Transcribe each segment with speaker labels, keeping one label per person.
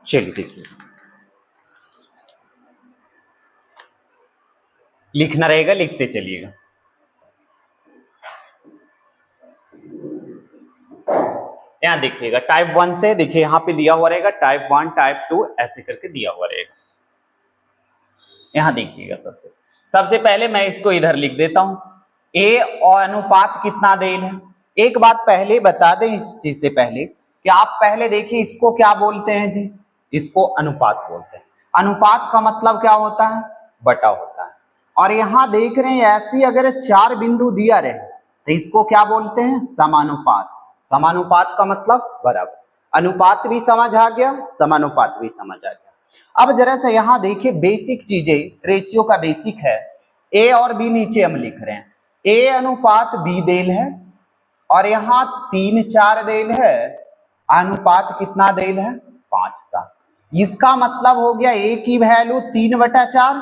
Speaker 1: चलिए देखिए, लिखना रहेगा, लिखते चलिएगा। यहां देखिएगा टाइप 1 से, देखिए यहां पे दिया हुआ रहेगा टाइप 1 टाइप 2 ऐसे करके दिया हुआ रहेगा। यहां देखिएगा सबसे पहले मैं इसको इधर लिख देता हूं। ए और अनुपात कितना देल है। एक बात पहले बता दें इस चीज से पहले कि आप पहले देखिए इसको क्या बोलते हैं जी, इसको अनुपात बोलते हैं। अनुपात का मतलब क्या होता है, बटा होता है। और यहां देख रहे हैं ऐसी अगर 4 बिंदु दिया रहे तो इसको क्या बोलते हैं, समानुपात। समानुपात का मतलब बराबर। अनुपात भी समझ आ गया, समानुपात भी समझ आ गया। अब जरा सा यहां देखिए बेसिक चीजें, रेशियो का बेसिक है। ए और बी नीचे हम लिख रहे हैं, ए अनुपात बी देल है और यहां 3 4 देल है। अनुपात कितना देल है, 5 7। इसका मतलब हो गया ए की वैल्यू 3/4,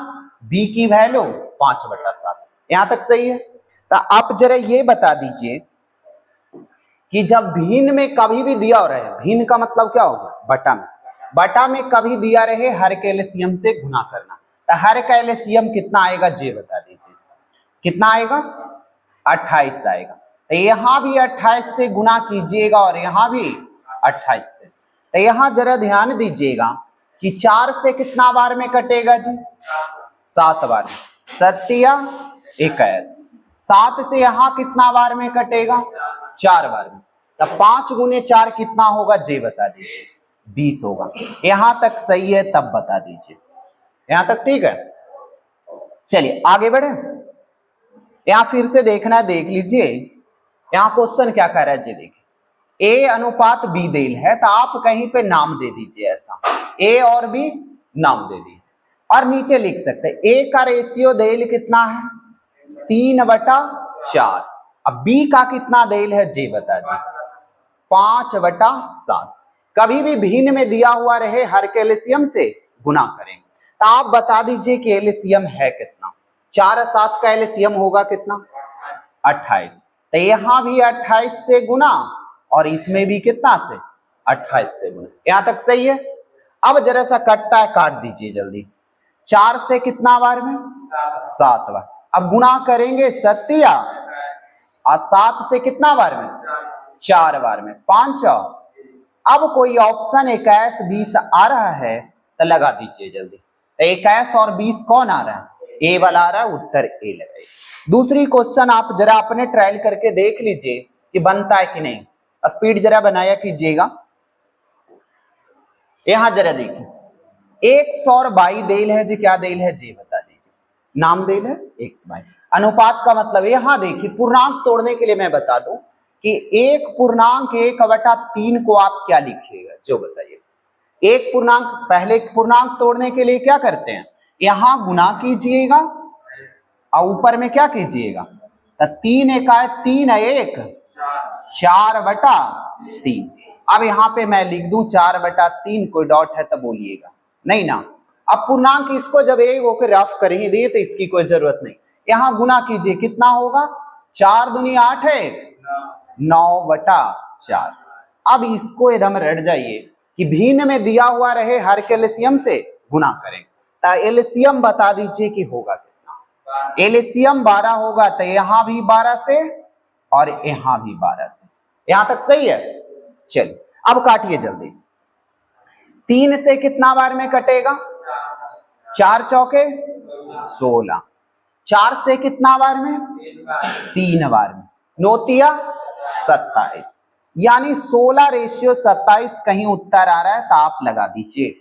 Speaker 1: बी की वैल्यू 5/7। यहां तक सही है। तो आप जरा ये बता दीजिए कि जब भिन्न में कभी भी दिया हो रहे, भिन्न का मतलब क्या होगा, बटा में, बटा में कभी दिया रहे हर के एलसीएम से गुना करना। तो हर का एलसीएम कितना आएगा जे बता दीजिए, कितना आएगा, 28 आएगा। तो यहां भी 28 से गुना कीजिएगा और यहां भी 28 से। तो यहां जरा ध्यान दीजिएगा कि 4 से कितना बार में कटेगा जी, 7 बार में। 7 21। 7 से यहां कितना बार में कटेगा, 4 बार में। तब 5 गुने 4 कितना होगा जे बता दीजिए, 20 होगा। यहां तक सही है, तब बता दीजिए। यहां तक ठीक है। चलिए आगे बढ़े। यहां फिर से देखना, देख लीजिए यहां क्वेश्चन क्या कह रहा है जी। देखिए ए अनुपात बी देल है, तो आप कहीं पे नाम दे दीजिए, ऐसा ए और बी नाम दे दीजिए। और नीचे लिख सकते हैं ए का रेशियो देल कितना है, 3/4। अब बी का कितना देल है जे बता दी, 5/7। कभी भी भिन्न में दिया हुआ रहे हर के एलसीएम से गुना करेंगे। तो आप बता दीजिए कि एलसीएम है कितना। 4 7 का एलसीएम होगा कितना, 28। तो यहां भी 28 से गुना और इसमें भी कितना से, 28 से गुना। यहां तक सही है। अब जरा सा कटता है, काट दीजिए जल्दी। 4 से कितना बार में, 7 बार। अब गुना करेंगे 7 और 7 से कितना बार में, 4 बार में, 5। अब कोई ऑप्शन 21 20 आ रहा है तो लगा दीजिए जल्दी। तो 21 और 20 कौन आ रहा है, ए वाला आ रहा है, उत्तर ए लगाइए। दूसरी क्वेश्चन आप जरा अपने ट्रायल करके देख लीजिए कि बनता है कि नहीं। स्पीड जरा बनाया कीजिएगा। यहां जरा देखिए 122 देल है जी, क्या देल है जी बता दीजिए, नाम देल है x/। अनुपात का मतलब यहां देखिए पूर्णांक तोड़ने के लिए मैं बता दूं कि 1/1/3 को आप क्या लिखिएगा जो बताइए। एक पूर्णांक, पहले पूर्णांक तोड़ने के लिए क्या करते हैं, यहां गुना कीजिएगा और ऊपर में क्या कीजिएगा, तो 3 एका 3 1 4/3। अब यहां पे मैं लिख दूं 4/3, कोई डॉट है तो बोलिएगा नहीं ना। अब पूर्णांक इसको जब एक होकर रफ करेंगे तो इसकी कोई जरूरत नहीं। यहां गुना कीजिए, कितना होगा, 4 दूनी 8 है, 9/4। अब इसको एकदम रट जाइए कि भिन्न में दिया हुआ रहे हर के एलसीएम से गुना करें। तो एलसीएम बता दीजिए कि होगा कितना। एलसीएम 12 होगा, तो यहां भी 12 से और यहां भी 12 से। यहां तक सही है। चलिए अब काटिए जल्दी। 3 से कितना बार में कटेगा, 4 चौके 16। 4 से कितना बार में, 3 बार में, 9 तिया 27। यानी 16/27 कहीं उत्तर आ रहा है तो आप लगा दीजिए।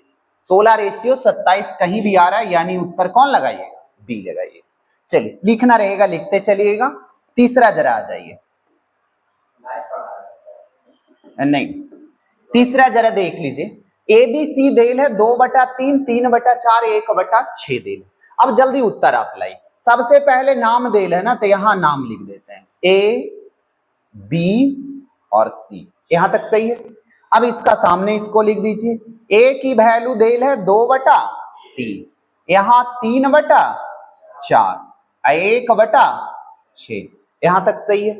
Speaker 1: 16/27 कहीं भी आ रहा है यानी उत्तर कौन लगाइएगा, बी लगाइए। चलिए लिखना रहेगा, लिखते चलिएगा। तीसरा जरा आ जाइए, नहीं तीसरा जरा देख लीजिए। ए बी सी देल है 2/3 3/4 1/6 देल। अब जल्दी उत्तर आप लाइए। सबसे पहले नाम देल है ना, तो यहां नाम लिख देते हैं, ए बी और सी। यहां तक सही है। अब इसका सामने इसको लिख दीजिए। ए की वैल्यू देल है 2/3, यहां 3/4 1/6। यहां तक सही है।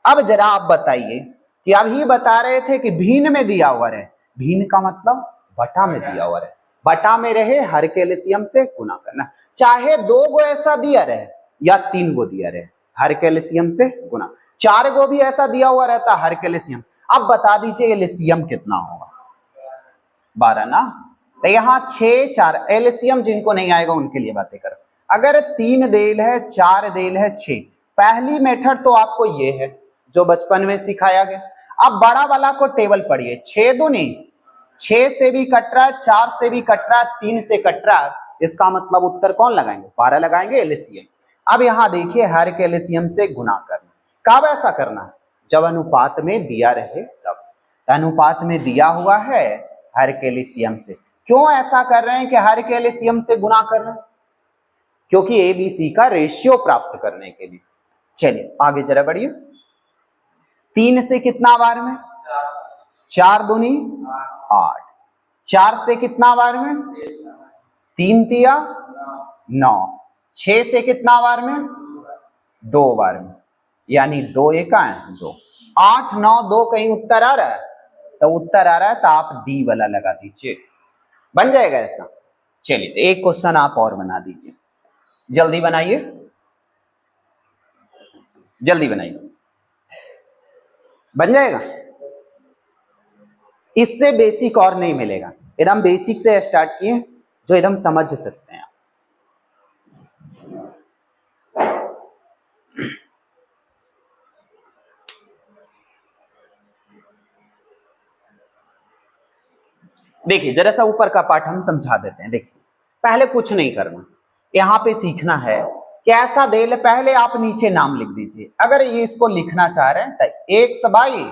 Speaker 1: अब जरा आप बताइए कि अभी बता रहे थे कि भिन्न में दिया हुआ है, भिन्न का मतलब
Speaker 2: बटा में दिया हुआ रहे, बटा में रहे हर के एलसीएम से गुना करना, चाहे 2 गो ऐसा दिया रहे या 3 गो दिया रहे, हर के एलसीएम से गुना, 4 गो भी ऐसा दिया हुआ रहता हर के एलसीएम। अब बता दीजिए एलसीएम कितना होगा, 12 ना। तो यहाँ 6 4 एलसीएम जिनको नहीं आएगा उनके लिए बातें करो। अगर 3 देल है 4 देल है 6, पहली मेथड तो आपको ये है जो बचपन में सिखाया गया। अब बड़ा वाला को टेबल पढ़िए, 6 दूनी 6 से भी कट रहा है, 4 से भी कट रहा है, 3 से कट रहा है, इसका मतलब उत्तर कौन लगाएंगे, 12 लगाएंगे एलसीएम। अब यहाँ देखिए हर के एलसीएम से गुना करना, कब ऐसा करना है, जब अनुपात में दिया रहे तब। अनुपात में दिया हुआ है हर के एलसीएम से, क्यों ऐसा कर रहे हैं कि हर के एलसीएम से गुना कर रहे हैं, क्योंकि एबीसी का रेशियो प्राप्त करने के लिए। चलिए आगे जरा बढ़िए, 3 से कितना बार में, 4 दूनी 8, 4 से कितना बार में, 3 तिया 9, 6 से कितना बार में, 2 बार में, यानी 2 एका है 2, 8 9 2 कहीं उत्तर आ रहा है, तो उत्तर आ रहा है तो आप डी वाला लगा दीजिए, बन जाएगा ऐसा। चलिए एक क्वेश्चन आप और बना दीजिए, जल्दी बनाइए, जल्दी बनाइए, बन जाएगा। इससे बेसिक और नहीं मिलेगा, एकदम बेसिक से स्टार्ट किए जो एकदम समझ सकते हैं। देखिए जरा सा ऊपर का पार्ट हम समझा देते हैं। देखिए पहले कुछ नहीं करना, यहाँ पे सीखना है कि ऐसा दे ले, पहले आप नीचे नाम लिख दीजिए। अगर ये इसको लिखना चाह रहे हैं तो एक्स बाई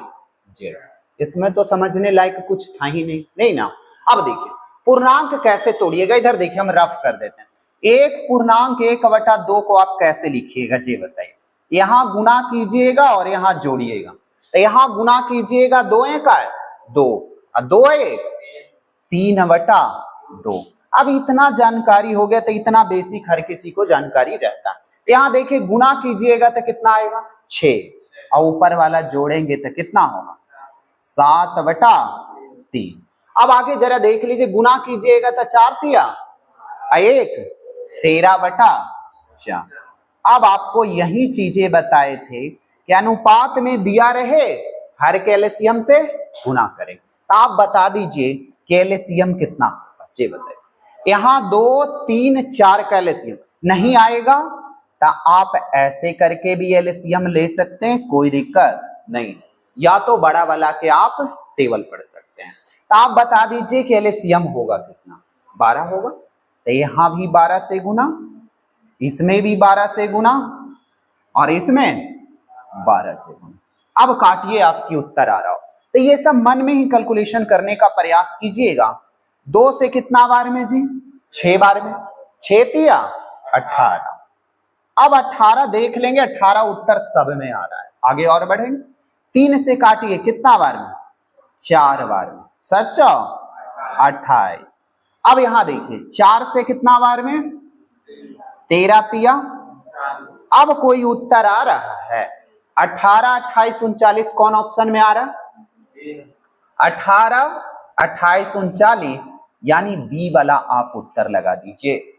Speaker 2: जेड, इसमें तो समझने लायक कुछ था ही नहीं ना। अब देखिए पूर्णांक कैसे तोड़िएगा, इधर देखिए हम रफ कर देते हैं। एक पूर्णांक 1/2 को आप कैसे लिखिएगा जी बताइए, यहाँ गुना कीजिएगा और यहाँ जोड़िएगा, तो यहाँ गुना कीजिएगा 2 का है 2 और 2 1 3/2। अब इतना जानकारी हो गया तो इतना बेसिक हर किसी को जानकारी रहता है। यहाँ देखिए गुना कीजिएगा तो कितना आएगा 6 और ऊपर वाला जोड़ेंगे तो कितना होगा 7/3। अब आगे जरा देख लीजिए, गुना कीजिएगा तो 4 तिया 1 13/4। अब आपको यही चीजें बताए थे कि अनुपात में दिया रहे हर के एलसीएम से गुना करें, तो आप बता दीजिए कि एलसीएम कितना बच्चे बताइए। यहाँ 2 3 4 का एलसीएम नहीं आएगा तो आप ऐसे करके भी एलसीएम ले सकते हैं, कोई दिक्कत नहीं, या तो बड़ा वाला के आप टेबल पढ़ सकते हैं। तो आप बता दीजिए कि एलसीएम होगा कितना, 12 होगा, तो यहाँ भी 12 से गुना, इसमें भी 12 से गुना और इसमें 12 से गुना। अब काटिए, आपकी उत्तर आ रहा हो तो ये सब मन में ही कैलकुलेशन करने का प्रयास कीजिएगा। 2 से कितना बार में जी 6 बार में, 6 तिया 18। अब 18 देख लेंगे, 18 उत्तर सब में आ रहा है, आगे और बढ़ेंगे। 3 से काटिए कितना बार में, 4 बार में, 7 28। अब यहां देखिए 4 से कितना बार में, 13 तिया। अब कोई उत्तर आ रहा है 18 28 39, कौन ऑप्शन में आ रहा है 18 28 39, यानी बी वाला आप उत्तर लगा दीजिए।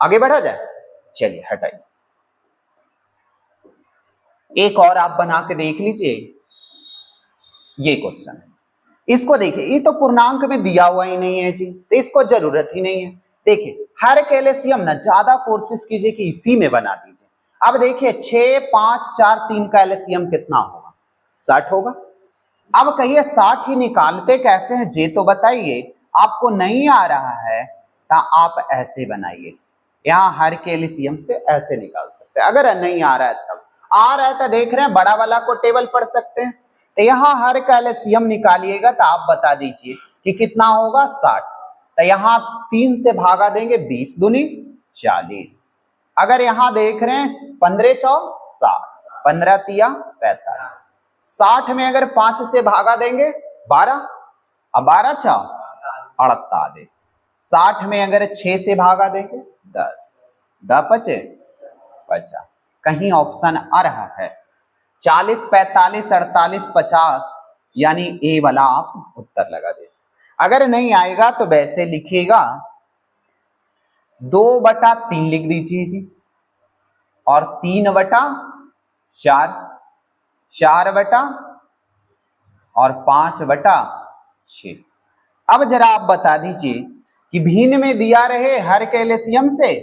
Speaker 2: आगे बढ़ा जाए, चलिए हटाइए। एक और आप बना के देख लीजिए, ये क्वेश्चन, इसको देखिए, ये तो पूर्णांक में दिया हुआ ही नहीं है जी, तो इसको जरूरत ही नहीं है। देखिए हर के एलसीएम ना ज्यादा कोशिश कीजिए कि इसी में बना दीजिए। अब देखिए 6 5 4 3 का एलसीएम कितना होगा, 60 होगा। अब कहिए 60 ही निकालते कैसे हैं जे तो बताइए। आपको नहीं आ रहा है तो आप ऐसे बनाइए, यहाँ हर के एलसीएम से ऐसे निकाल सकते हैं। अगर नहीं आ रहा है तब, आ रहा है तो देख रहे हैं बड़ा वाला को टेबल पढ़ सकते हैं। तो यहाँ हर का एलसीएम निकालिएगा तो आप बता दीजिए कि कितना होगा 60। तो यहाँ 3 से भागा देंगे, 20 दूनी 40। अगर यहाँ देख रहे हैं 15 चौक 60, 15 तिया 45। 60 में अगर 5 से भागा देंगे 12 और 12 चौक 48। 60 में अगर 6 से भागा देंगे 10, 10 पचे 50। कहीं ऑप्शन आ रहा है 40 45 48 50, यानी ए वाला आप उत्तर लगा दीजिए। अगर नहीं आएगा तो वैसे लिखिएगा 2/3 लिख दीजिए जी, और 3/4, 4 और 5/6। अब जरा आप बता दीजिए कि भिन्न में दिया रहे हर का एलसीएम से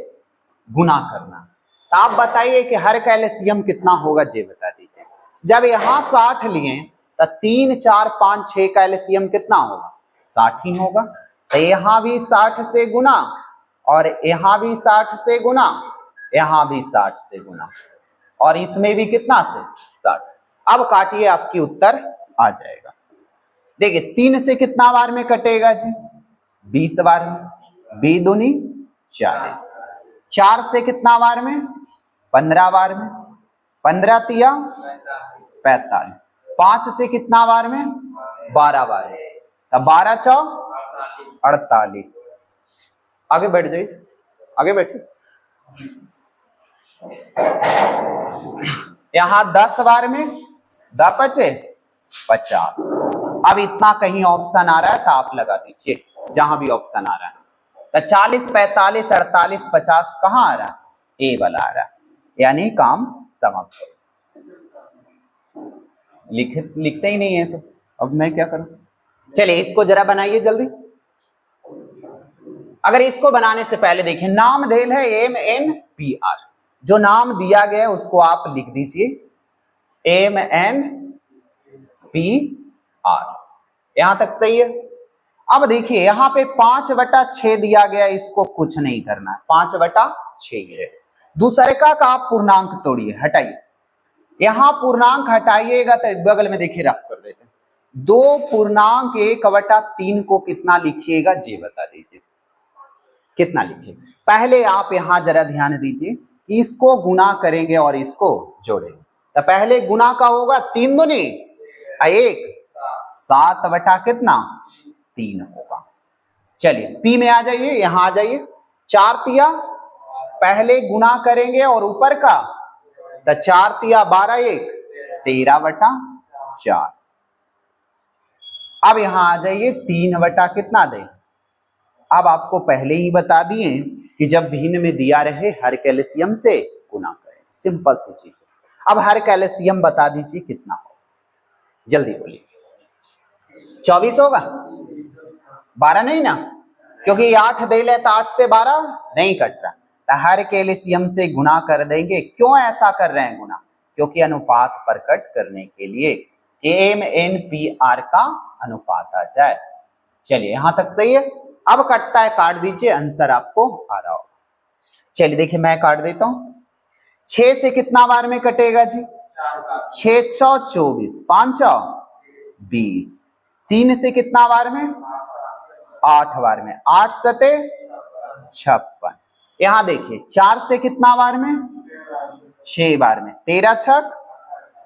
Speaker 2: गुना करना। तो आप बताइए कि हर का एलसीएम कितना होगा, ये बता दीजिए। जब यहां 60 लिए तो 3, 4, 5, 6 का एलसीएम कितना होगा, 60 ही होगा। तो यहां भी 60 से गुना, और यहां भी 60 से गुना, यहां भी 60 से गुना, और इसमें भी कितना से, 60 से। अब काटिए, आपकी उत्तर आ जाएगा। देखिए 3 से कितना बार में कटेगा जी, 20 बार में, 2 दूनी 40। 4 से कितना बार में, 15 बार में, 15 तिया 45। 5 से कितना बार में, 12 बार में, तब 12 चौ 48। आगे बैठ जाइए, आगे बैठिए। यहां 10 बार में 10 पचे 50। अब इतना कहीं ऑप्शन आ रहा है तो आप लगा दीजिए, जहां भी ऑप्शन आ रहा है। तो 40, 45, 48, 50 कहां आ रहा है, ए वाला आ रहा है, यानी काम समाप्त। लिखते ही नहीं है तो अब मैं क्या करूं। चलिए इसको जरा बनाइए जल्दी। अगर इसको बनाने से पहले देखिए, नाम देल है MNPR, जो नाम दिया गया है उसको आप लिख दीजिए MNPR। यहां तक सही है। अब देखिए यहां पे 5/6 दिया गया, इसको कुछ नहीं करना है, 5/6 है। दूसरे का आप पूर्णांक तोड़िए, हटाइए। यहां पूर्णांक हटाइएगा तो बगल में देखिए रफ कर देते हैं। 2.1/3 को कितना लिखिएगा, ये बता दीजिए कितना लिखिए। पहले आप यहां जरा ध्यान दीजिए, इसको गुना करेंगे और इसको जोड़ेंगे। तो पहले गुना का होगा 3 दूनी 1, 7 बटा कितना 3 होगा। चलिए पी में आ जाइए, यहां आ जाइए। 4 तिया पहले गुना करेंगे और ऊपर का, तो 4 तिया 12, 1 13 बटा 4। अब यहां आ जाइए 3 बटा कितना दे। अब आपको पहले ही बता दिए कि जब भिन्न में दिया रहे हर कैल्शियम से गुना करें, सिंपल सी चीज। अब हर कैल्शियम बता दीजिए कितना हो, जल्दी बोलिए। 24 होगा, 12 नहीं ना, क्योंकि 8 दे ले तो 8 से 12 नहीं कट रहा, तो हर कैल्शियम से गुना कर देंगे। क्यों ऐसा कर रहे हैं गुना, क्योंकि अनुपात प्रकट करने के लिए MNPR का अनुपात आ जाए। चलिए यहां तक सही है। अब कटता है, काट दीजिए, आंसर आपको आ रहा होगा। चलिए देखिए मैं काट देता हूं। 6 से कितना बार में कटेगा जी, 6 चौ 24, 5 चौ 20। 3 से कितना बार में, 8 बार में, 8 सते 56। यहां देखिए 4 से कितना बार में, 6 बार में, 13 छक।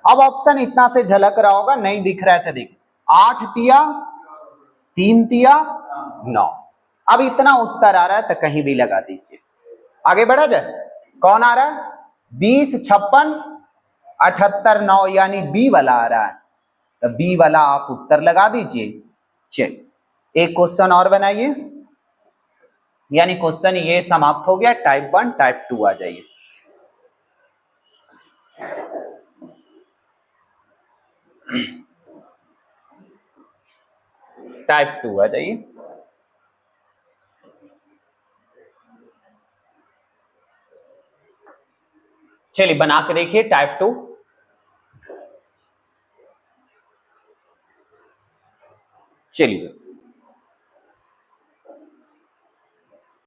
Speaker 2: अब ऑप्शन इतना से झलक रहा होगा, नहीं दिख रहा है तो देखिए 8 तिया 3 तिया 9। अब इतना उत्तर आ रहा है तो कहीं भी लगा दीजिए, आगे बढ़ा जाए। कौन आ रहा है, 20, 56, 78, 9, यानी बी वाला आ रहा है। तो बी वाला आप उत्तर लगा दीजिए। चलिए एक क्वेश्चन और बनाइए, यानी क्वेश्चन ये समाप्त हो गया। टाइप 1, टाइप 2 आ जाइए। टाइप 2 आ जाइए। चलिए बना के देखिए टाइप 2। चलिए